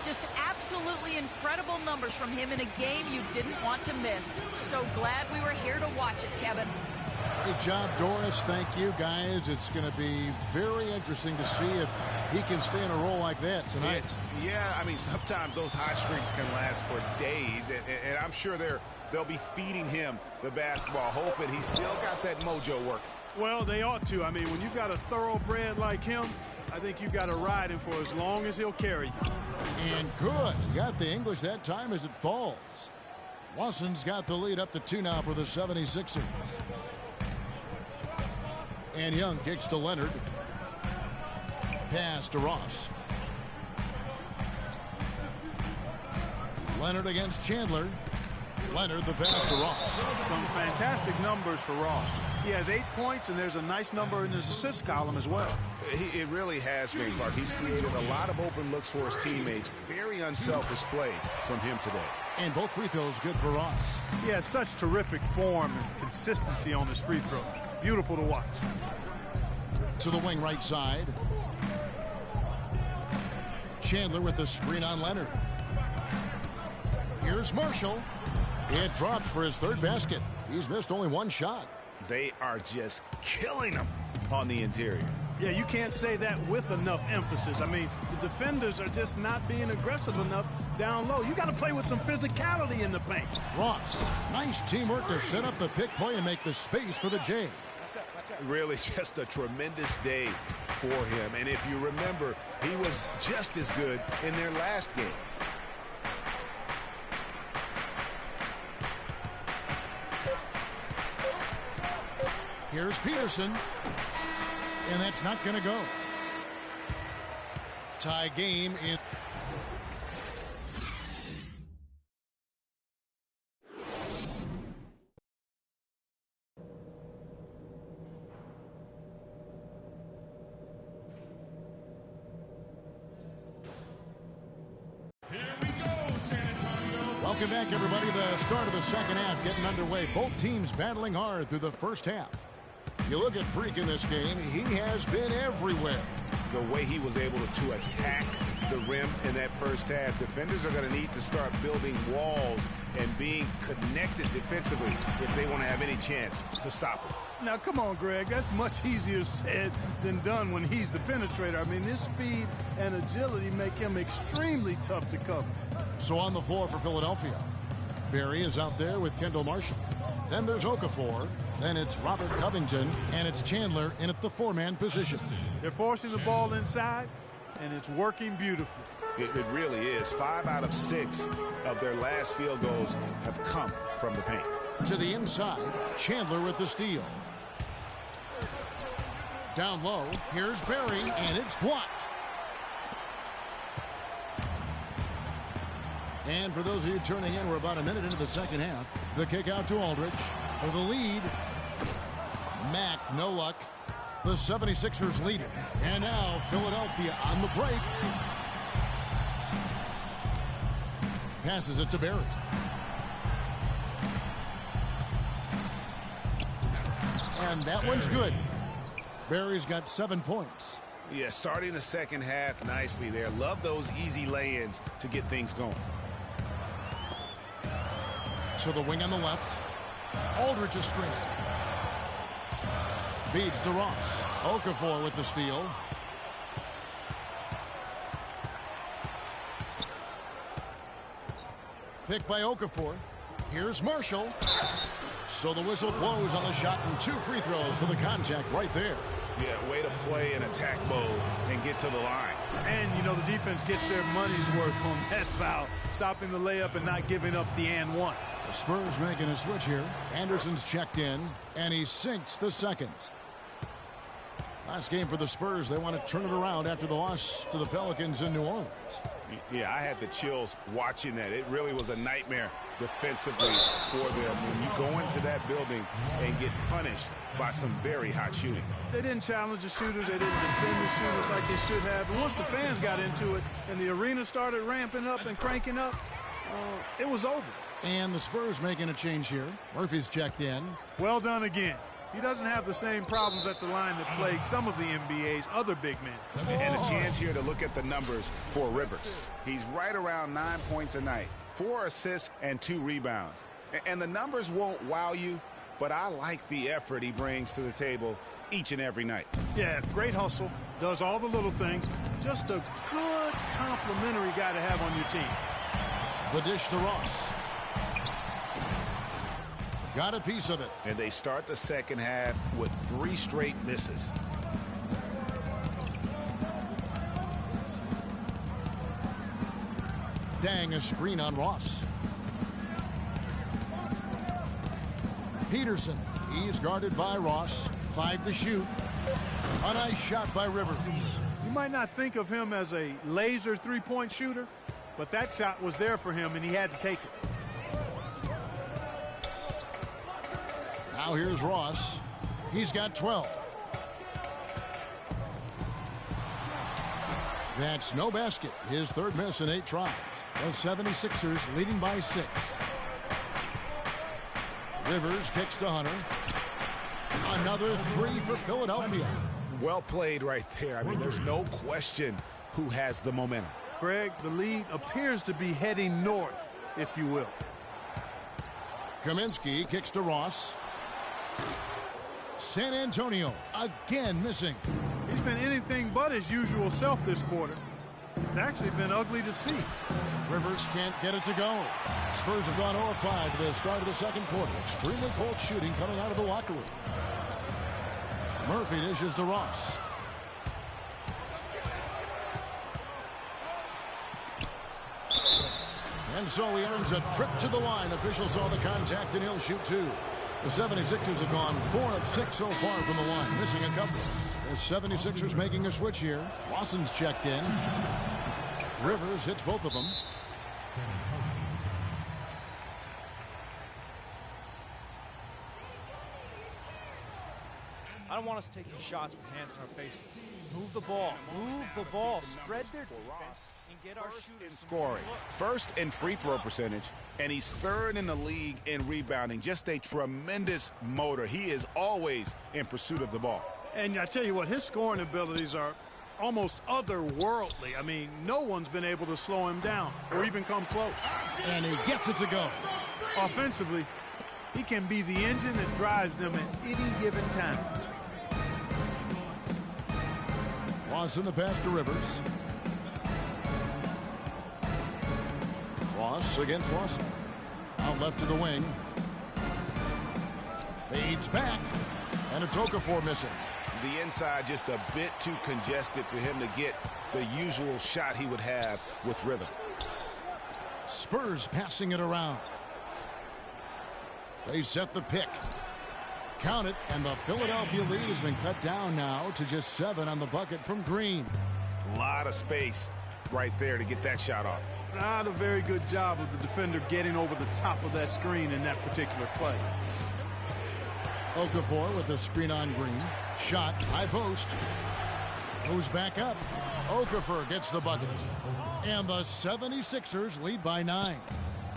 D: Just absolutely incredible numbers from him in a game you didn't want to miss. So glad we were here to watch it, Kevin.
A: Great job, Doris. Thank you, guys. It's going to be very interesting to see if he can stay in a role like that tonight.
B: Yeah, I mean, sometimes those hot streaks can last for days, and I'm sure they'll be feeding him the basketball, hoping he's still got that mojo working.
C: Well, they ought to. I mean, when you've got a thoroughbred like him, I think you've got to ride him for as long as he'll carry you.
A: And good. Got the English that time as it falls. Watson's got the lead up to 2 now for the 76ers. And Young kicks to Leonard. Pass to Ross. Leonard against Chandler. Leonard, the pass to Ross.
C: Some fantastic numbers for Ross. He has 8 points, and there's a nice number in his assist column as well.
B: It really has been, Clark. He's created a lot of open looks for his teammates. Very unselfish play from him today.
A: And both free throws good for Ross.
C: He has such terrific form and consistency on his free throws. Beautiful to watch.
A: To the wing right side. Chandler with the screen on Leonard. Here's Marshall. It drops for his 3rd basket. He's missed only 1 shot.
B: They are just killing him on the interior.
C: Yeah, you can't say that with enough emphasis. I mean, the defenders are just not being aggressive enough down low. You got to play with some physicality in the paint.
A: Ross, nice teamwork to set up the pick play and make the space for the J.
B: Really just a tremendous day for him. And if you remember, he was just as good in their last game.
A: Here's Peterson. And that's not going to go. Tie game in. Welcome back, everybody. The start of the second half getting underway. Both teams battling hard through the first half. You look at Freak in this game, he has been everywhere.
B: The way he was able to attack the rim in that first half, defenders are going to need to start building walls and being connected defensively if they want to have any chance to stop him.
C: Now, come on, Greg. That's much easier said than done when he's the penetrator. I mean, his speed and agility make him extremely tough to cover.
A: So on the floor for Philadelphia, Barry is out there with Kendall Marshall. Then there's Okafor. Then it's Robert Covington. And it's Chandler in at the 4-man position.
C: They're forcing the ball inside, and it's working beautifully.
B: It really is. 5 out of 6 of their last field goals have come from the paint.
A: To the inside, Chandler with the steal. Down low, here's Barry, and it's blocked. And for those of you turning in, we're about a minute into the second half. The kick out to Aldridge for the lead. Mack, no luck. The 76ers lead it. And now Philadelphia on the break. Passes it to Barry. And that one's good. Barry's got 7 points.
B: Yeah, starting the second half nicely there. Love those easy lay-ins to get things going.
A: To the wing on the left. Aldridge is screening. Feeds to Ross. Okafor with the steal. Pick by Okafor. Here's Marshall. So the whistle blows on the shot and 2 free throws for the contact right there.
B: Yeah, way to play in attack mode and get to the line.
C: And, you know, the defense gets their money's worth on that foul, stopping the layup and not giving up the and one.
A: The Spurs making a switch here. Anderson's checked in, and he sinks the second. Last game for the Spurs, they want to turn it around after the loss to the Pelicans in New Orleans.
B: Yeah, I had the chills watching that. It really was a nightmare defensively for them when you go into that building and get punished by some very hot shooting.
C: They didn't challenge the shooters. They didn't defend the shooters like they should have. And once the fans got into it and the arena started ramping up and cranking up, it was over.
A: And the Spurs making a change here. Murphy's checked in.
C: Well done again. He doesn't have the same problems at the line that plague some of the NBA's other big men.
B: And a chance here to look at the numbers for Rivers. He's right around 9 points a night, 4 assists and 2 rebounds. And the numbers won't wow you, but I like the effort he brings to the table each and every night.
C: Yeah, great hustle, does all the little things. Just a good complimentary guy to have on your team.
A: The dish to Ross. Got a piece of it.
B: And they start the second half with 3 straight misses.
A: Dang, a screen on Ross. Peterson, he's guarded by Ross. 5 to shoot. A nice shot by Rivers.
C: You might not think of him as a laser three-point shooter, but that shot was there for him, and he had to take it.
A: Now here's Ross. He's got 12. That's no basket. His 3rd miss in 8 tries. The 76ers leading by 6. Rivers kicks to Hunter. Another 3 for Philadelphia.
B: Well played right there. I mean, there's no question who has the momentum.
C: Greg, the lead appears to be heading north, if you will.
A: Kaminsky kicks to Ross. San Antonio again missing.
C: He's been anything but his usual self this quarter. It's actually been ugly to see.
A: Rivers can't get it to go. Spurs have gone 0 of 5 to the start of the second quarter. Extremely cold shooting coming out of the locker room. Murphy dishes to Ross. And so he earns a trip to the line. Officials saw the contact and he'll shoot 2. The 76ers have gone 4 of 6 so far from the line, missing a couple. The 76ers making a switch here. Lawson's checked in. Rivers hits both of them.
G: I don't want us taking shots with hands in our faces. Move the ball. Move the ball. Spread their defense and get our shooters
B: scoring. 1st in free throw percentage, and he's 3rd in the league in rebounding. Just a tremendous motor. He is always in pursuit of the ball.
C: And I tell you what, his scoring abilities are almost otherworldly. I mean, no one's been able to slow him down or even come close.
A: And he gets it to go.
C: Offensively, he can be the engine that drives them at any given time.
A: Lawson the pass to Rivers. Ross against Lawson. Out left to the wing. Fades back. And it's Okafor missing.
B: The inside just a bit too congested for him to get the usual shot he would have with rhythm.
A: Spurs passing it around. They set the pick. Count it, and the Philadelphia lead has been cut down now to just 7 on the bucket from Green.
B: A lot of space right there to get that shot off.
C: Not a very good job of the defender getting over the top of that screen in that particular play.
A: Okafor with the screen on Green. Shot, high post. Goes back up. Okafor gets the bucket. And the 76ers lead by 9.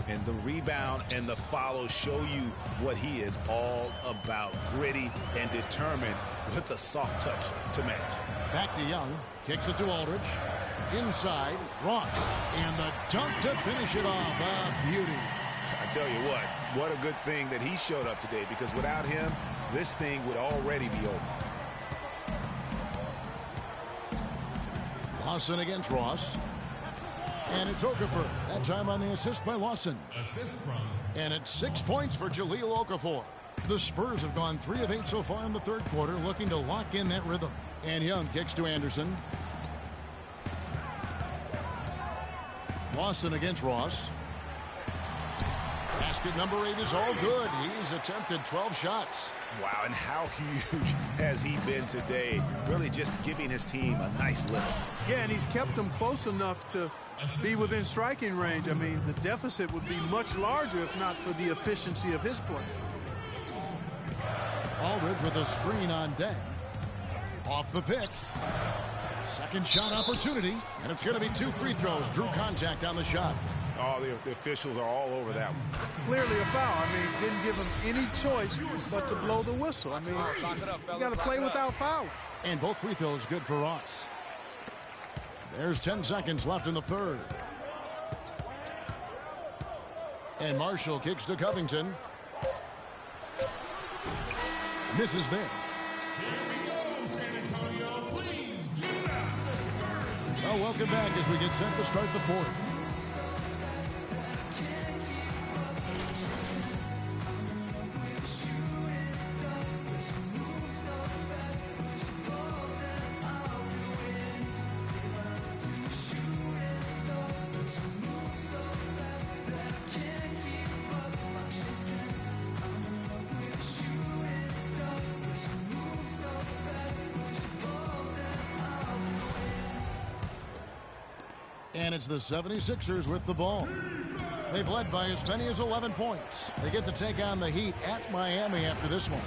B: And the rebound and the follow show you what he is all about. Gritty and determined with a soft touch to match.
A: Back to Young. Kicks it to Aldridge. Inside, Ross. And the dunk to finish it off. A beauty.
B: I tell you what a good thing that he showed up today, because without him, this thing would already be over.
A: Lawson against Ross. And it's Okafor. That time on the assist by Lawson.
H: Assist from.
A: And it's 6 points for Jahlil Okafor. The Spurs have gone 3 of 8 so far in the third quarter, looking to lock in that rhythm. And Young kicks to Anderson. Lawson against Ross. Basket number 8 is all good. He's attempted 12 shots.
B: Wow, and how huge has he been today? Really just giving his team a nice lift.
C: Yeah, and he's kept them close enough to be within striking range. I mean, the deficit would be much larger if not for the efficiency of his play.
A: Aldridge with a screen on Deng. Off the pick. Second shot opportunity, and it's going to be 2 free throws. Drew contact on the shot.
B: Oh, the officials are all over that one.
C: Clearly a foul. I mean, didn't give him any choice but to blow the whistle. I mean, you got to play without foul.
A: And both free throws good for Ross. There's 10 seconds left in the third. And Marshall kicks to Covington. Misses there.
H: Here we go, San Antonio. Please give it up for the Spurs.
A: Well, welcome back as we get set to start the fourth. And it's the 76ers with the ball. They've led by as many as 11 points. They get to take on the Heat at Miami after this one.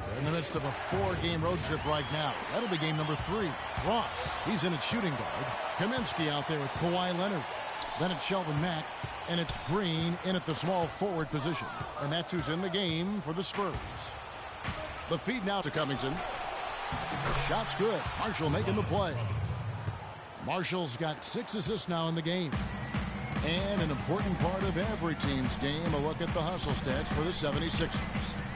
A: They're in the midst of a 4-game road trip right now. That'll be game number 3. Ross, he's in at shooting guard. Kaminsky out there with Kawhi Leonard. Then it's Shelvin Mack. And it's Green in at the small forward position. And that's who's in the game for the Spurs. The feed now to Covington. The shot's good. Marshall making the play. Marshall's got 6 assists now in the game. And an important part of every team's game, a look at the hustle stats for the 76ers.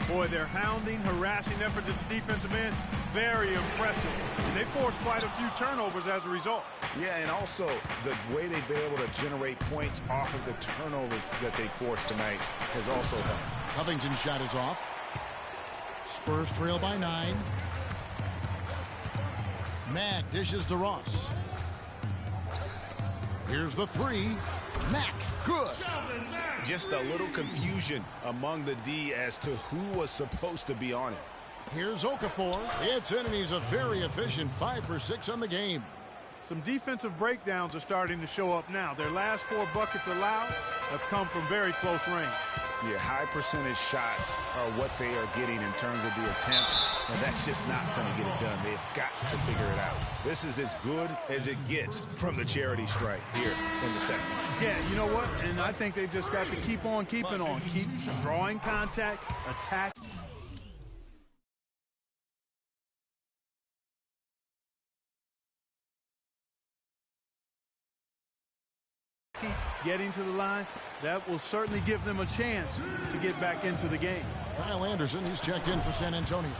C: Boy, their hounding, harassing effort at the defensive end, very impressive. And they forced quite a few turnovers as a result.
B: Yeah, and also the way they've been able to generate points off of the turnovers that they forced tonight has also helped.
A: Covington's shot is off. Spurs trail by 9. Mack dishes to Ross. Here's the 3. Mack, good.
B: Just a little confusion among the D as to who was supposed to be on it.
A: Here's Okafor. It's in, and he's a very efficient 5 for 6 on the game.
C: Some defensive breakdowns are starting to show up now. Their last 4 buckets allowed have come from very close range.
B: Yeah, high percentage shots are what they are getting in terms of the attempts, and that's just not going to get it done. They've got to figure it out. This is as good as it gets from the charity stripe here in the second.
C: Yeah, you know what? And I think they've just got to keep on keeping on. Keep drawing contact, attack. Getting to the line, that will certainly give them a chance to get back into the game.
A: Kyle Anderson, he's checked in for San Antonio.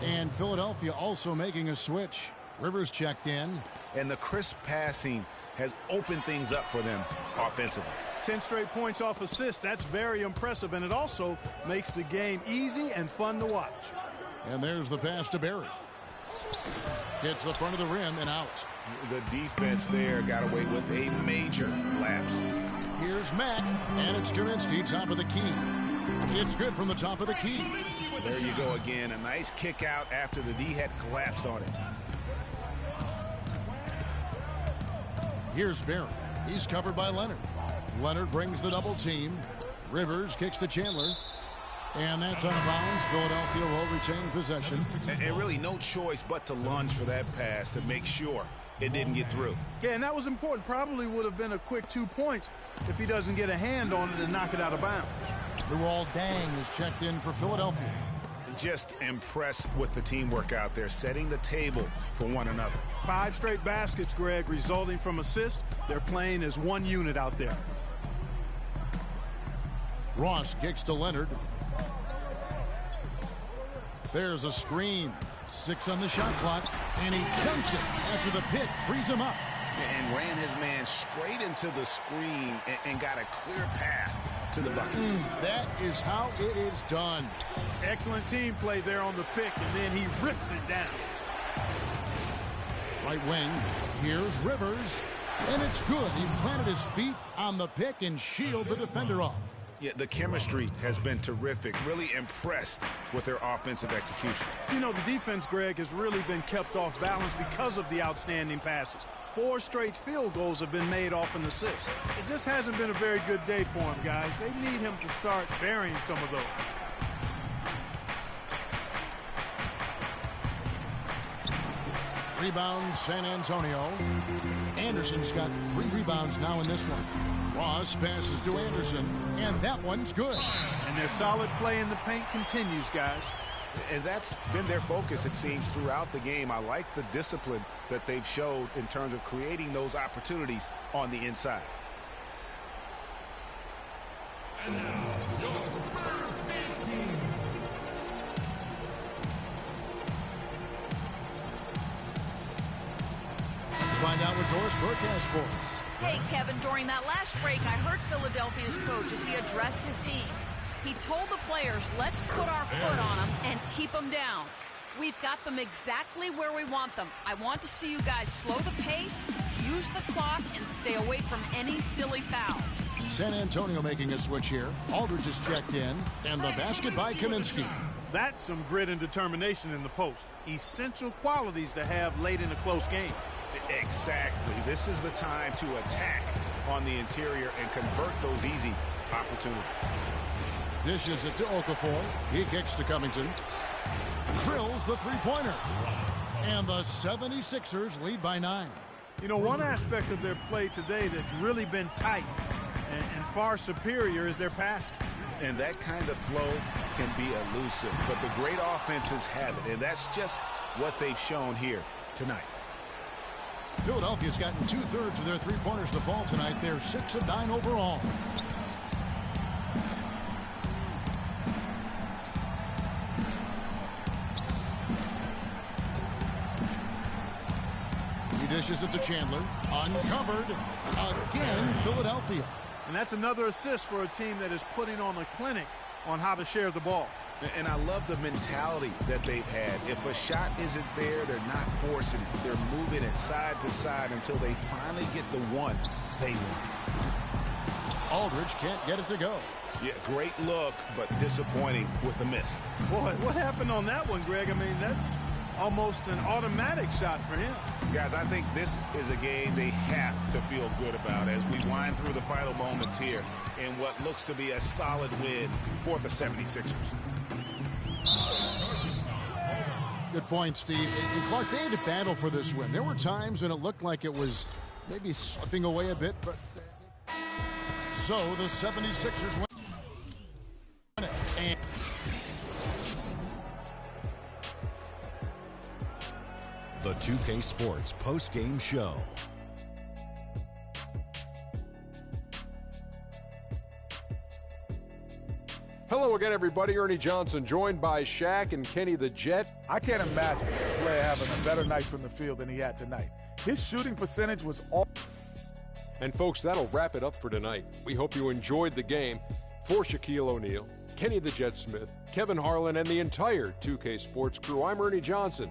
A: And Philadelphia also making a switch. Rivers checked in.
B: And the crisp passing has opened things up for them offensively.
C: 10 straight points off assists. That's very impressive, and it also makes the game easy and fun to watch.
A: And there's the pass to Barry. Hits the front of the rim and out.
B: The defense there got away with a major lapse.
A: Here's Mack, and it's Kaminsky, top of the key. It's good from the top of the key.
B: There you go again. A nice kick out after the D had collapsed on it.
A: Here's Barry. He's covered by Leonard. Leonard brings the double team. Rivers kicks to Chandler. And that's out of bounds. Philadelphia will retain possession.
B: And really no choice but to lunge for that pass to make sure it didn't get through.
C: Yeah, and that was important. Probably would have been a quick 2 points if he doesn't get a hand on it and knock it out of bounds.
A: Luol Deng is checked in for Philadelphia.
B: Just impressed with the teamwork out there, setting the table for one another.
C: 5 straight baskets, Greg, resulting from assists. They're playing as one unit out there.
A: Ross kicks to Leonard. There's a screen. 6 on the shot clock, and he dunks it after the pick frees him up.
B: And ran his man straight into the screen and got a clear path to the bucket.
A: That is how it is done.
C: Excellent team play there on the pick, and then he rips it down.
A: Right wing, here's Rivers, and it's good. He planted his feet on the pick and shielded the defender off.
B: Yeah, the chemistry has been terrific. Really impressed with their offensive execution.
C: You know, the defense, Greg, has really been kept off balance because of the outstanding passes. 4 straight field goals have been made off an assist. It just hasn't been a very good day for him, guys. They need him to start burying some of those.
A: Rebound, San Antonio. Anderson's got 3 rebounds now in this one. Ross passes to Anderson, and that one's good.
C: And their solid play in the paint continues, guys.
B: And that's been their focus, it seems, throughout the game. I like the discipline that they've showed in terms of creating those opportunities on the inside.
H: And now, your Spurs dance team.
A: Sports.
D: Hey, Kevin, during that last break, I heard Philadelphia's coach as he addressed his team. He told the players, let's put our foot on them and keep them down. We've got them exactly where we want them. I want to see you guys slow the pace, use the clock, and stay away from any silly fouls.
A: San Antonio making a switch here. Aldridge is checked in, and the basket by Kaminsky.
C: That's some grit and determination in the post. Essential qualities to have late in a close game.
B: Exactly. This is the time to attack on the interior and convert those easy opportunities.
A: Dishes it to Okafor. He kicks to Covington. Drills the three-pointer. And the 76ers lead by 9.
C: You know, one aspect of their play today that's really been tight and far superior is their passing.
B: And that kind of flow can be elusive, but the great offenses have it, and that's just what they've shown here tonight.
A: Philadelphia's gotten 2/3 of their three-pointers to fall tonight. They're 6 of 9 overall. He dishes it to Chandler. Uncovered. Again, Philadelphia.
C: And that's another assist for a team that is putting on a clinic on how to share the ball.
B: And I love the mentality that they've had. If a shot isn't there, they're not forcing it. They're moving it side to side until they finally get the one they want.
A: Aldridge can't get it to go.
B: Yeah, great look, but disappointing with a miss.
C: Boy, what happened on that one, Greg? I mean, that's almost an automatic shot for him.
B: Guys, I think this is a game they have to feel good about as we wind through the final moments here in what looks to be a solid win for the 76ers.
A: Good point, Steve. And Clark, they had to battle for this win. There were times when it looked like it was maybe slipping away a bit, but so the 76ers win it. And
I: The 2K Sports post-game show.
J: Hello again, everybody. Ernie Johnson, joined by Shaq and Kenny the Jet.
K: I can't imagine a player having a better night from the field than he had tonight. His shooting percentage was all.
J: And folks, that'll wrap it up for tonight. We hope you enjoyed the game. For Shaquille O'Neal, Kenny the Jet Smith, Kevin Harlan, and the entire 2K Sports crew, I'm Ernie Johnson.